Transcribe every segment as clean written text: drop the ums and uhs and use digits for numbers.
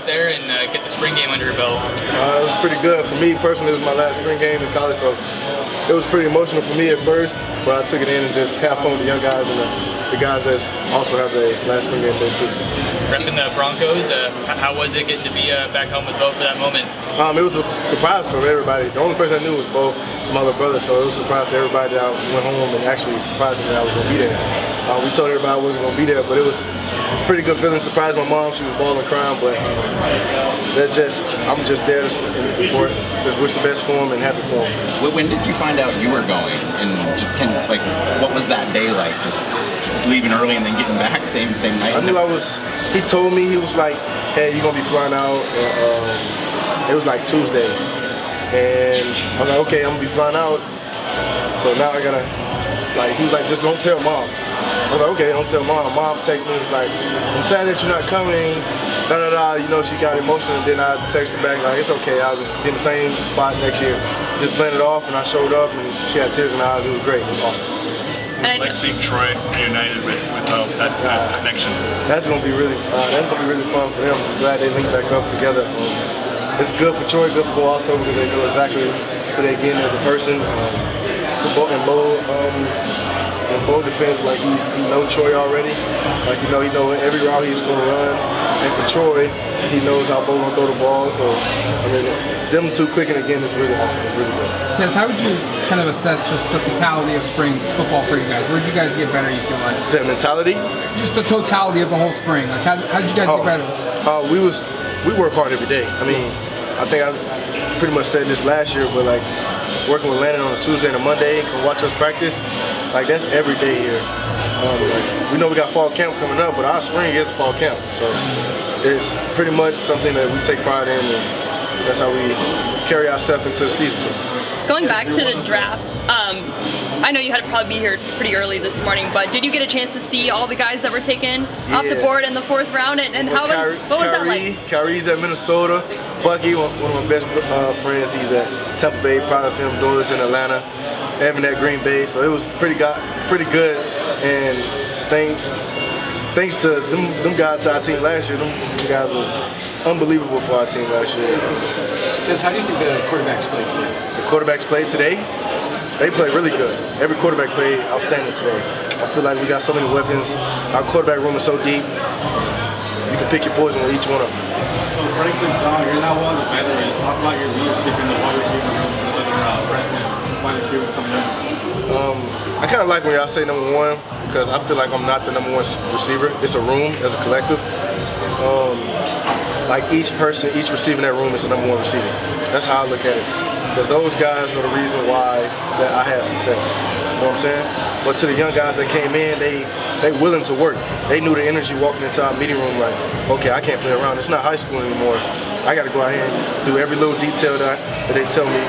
out there and get the spring game under your belt? It was pretty good. For me personally, it was my last spring game in college, so it was pretty emotional for me at first, but I took it in and just had fun with the young guys and the guys that also have their last spring game there too. Repping the Broncos, how was it getting to be back home with Bo for that moment? It was a surprise for everybody. The only person I knew was Bo, my little brother, so it was a surprise to everybody that I went home and actually surprised me that I was going to be there. We told everybody I wasn't going to be there, but it was a pretty good feeling. Surprised my mom, she was bawling crying, but I'm just there in support. Just wish the best for him and happy for him. When did you find out you were going? And what was that day like? Just leaving early and then getting back same night? I knew he told me, he was like, hey, you're going to be flying out. It was like Tuesday. And I was like, okay, I'm going to be flying out. So now I got to, he was like, just don't tell mom. I was like, okay, don't tell mom. Mom texted me and was like, I'm sad that you're not coming. She got emotional, and then I texted back like, it's okay, I'll be in the same spot next year. Just playing it off, and I showed up, and she had tears in her eyes. It was great. It was awesome. Like seeing Troy reunited with that connection. That's gonna be really fun for them. I'm glad they linked back up together. It's good for Troy, good for Bo also, because they know exactly who they're getting as a person. For Bo and Bo defense, he knows Troy already. He know every route he's gonna run. And for Troy, he knows how Bo gonna throw the ball. So them two clicking again is really awesome. It's really good. Tez, how would you kind of assess just the totality of spring football for you guys? Where did you guys get better, you feel like? Is that mentality? Just the totality of the whole spring. How did you guys get better? We work hard every day. I think I pretty much said this last year, but working with Landon on a Tuesday and a Monday, can watch us practice, that's every day here. We know we got fall camp coming up, but our spring is a fall camp, so it's pretty much something that we take pride in, and that's how we carry ourselves into the season. Going back to the draft, I know you had to probably be here pretty early this morning, but did you get a chance to see all the guys that were taken off the board in the 4th round? And what was that like? Kyrie's at Minnesota. Bucky, one of my best friends, he's at Tampa Bay, proud of him. Doris in Atlanta. Evan at Green Bay. So it was pretty good. And thanks to them guys to our team last year, them guys was unbelievable for our team last year. Tez, how do you think the quarterbacks played today? The quarterbacks played today? They played really good. Every quarterback played outstanding today. I feel like we got so many weapons. Our quarterback room is so deep. You can pick your poison with each one of them. So Franklin's gone. You're not one of the veterans. Talk about your leadership in the wide receiver room to the other freshman wide receivers coming in. I kind of like when y'all say number one, because I feel like I'm not the number one receiver. It's a room, as a collective. Each person, each receiver in that room is the number one receiver. That's how I look at it. Because those guys are the reason why that I had success. You know what I'm saying? But to the young guys that came in, they willing to work. They knew the energy walking into our meeting room okay, I can't play around. It's not high school anymore. I got to go out here and do every little detail that they tell me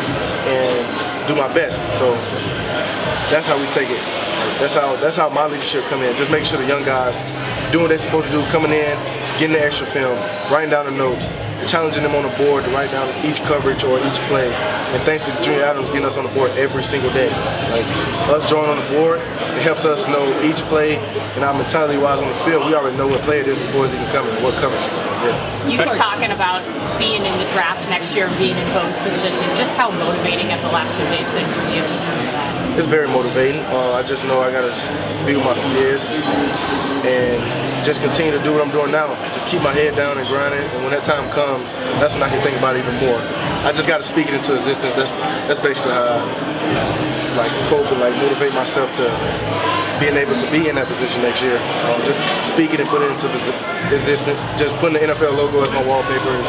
and do my best. So that's how we take it. That's how my leadership come in. Just make sure the young guys doing what they're supposed to do, coming in, getting the extra film, writing down the notes, challenging them on the board to write down each coverage or each play. And thanks to Junior Adams getting us on the board every single day. Us drawing on the board, it helps us know each play and our mentality-wise on the field. We already know what play it is before it's even coming, what coverage it's on. Yeah. You were talking about being in the draft next year and being in Bo's position. Just how motivating have the last few days been for you in terms of that? It's very motivating. I just know I got to be where my feet is and just continue to do what I'm doing now. Just keep my head down and grind it, and when that time comes, that's when I can think about it even more. I just got to speak it into existence. That's basically how I cope and motivate myself to being able to be in that position next year. Just speaking and putting it into existence. Just putting the NFL logo as my wallpaper is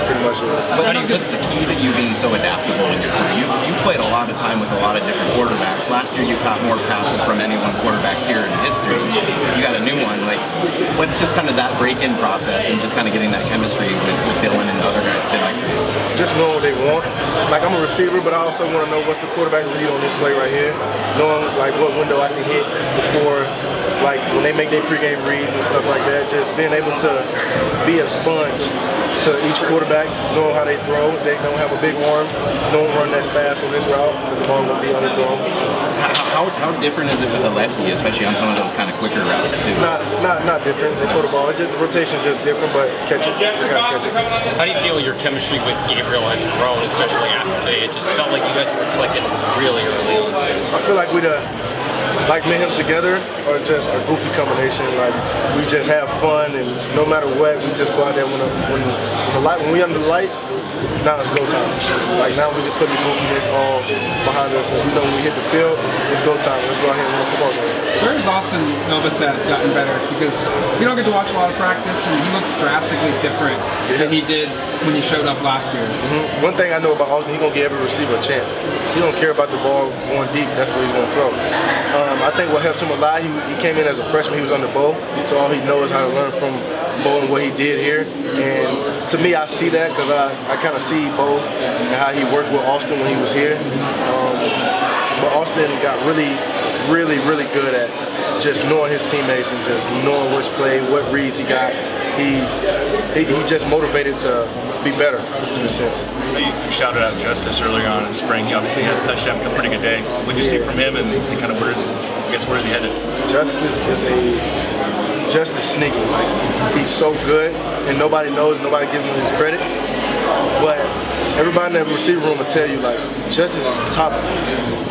pretty much it. What's the key to you being so adaptable in your career? You've played a lot of time with a lot of different quarterbacks. Last year you caught more passes from any one quarterback here in history. You got a new one. What's just kind of that break-in process and just kind of getting that chemistry with Dylan and other guys been like for you? Just knowing what they want. I'm a receiver, but I also want to know what's the quarterback read on this play right here. Knowing what window I can hit before, when they make their pregame reads and stuff like that. Just being able to be a sponge to each quarterback, knowing how they throw. They don't have a big arm, don't run as fast on this route because the ball will be underthrown. How How different is it with a lefty, especially on some of those kind of quicker routes too? Not different. They throw the ball. The rotation's just different, but catch it. Just gotta catch it. How do you feel your chemistry with Gabriel has grown, especially after today? It just felt like you guys were clicking really early on. I feel like like me and him together are just a goofy combination. Like we just have fun, and no matter what, we just go out there when we under the lights. Now it's go time. Like now we can put the goofiness all behind us, and we know when we hit the field, it's go time. Let's go out here and win a football game. Where has Austin Novosad gotten better? Because we don't get to watch a lot of practice, and he looks drastically different than he did when he showed up last year. One thing I know about Austin, he's gonna give every receiver a chance. He don't care about the ball going deep. That's where he's gonna throw. I think what helped him a lot, he came in as a freshman, he was under Bo, so all he knows is how to learn from Bo and what he did here. And to me, I see that because I kind of see Bo and how he worked with Austin when he was here. But Austin got really good at just knowing his teammates and just knowing which play, what reads he got. He's just motivated to be better in a sense. You shouted out Justice earlier on in spring. He obviously had a touchdown, a pretty good day. What did you see from him, and kind of where's he headed? Justice is just sneaky. Like he's so good, and nobody knows, nobody gives him his credit. But everybody in the receiver room will tell you, like, Justice is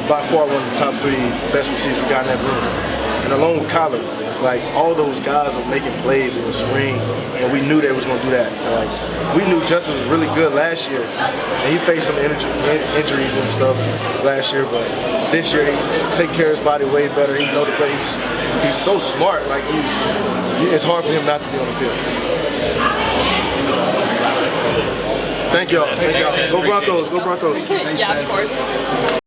by far one of the top 3 best receivers we got in that room. And along with Kyler, like all those guys are making plays in the spring, and we knew they was gonna do that. And, like we knew Justice was really good last year, and he faced some injuries and stuff last year, but this year he's taking care of his body way better. He know the play. He's so smart. Like it's hard for him not to be on the field. Thank y'all. Go Broncos. Go Broncos. Yeah, of course.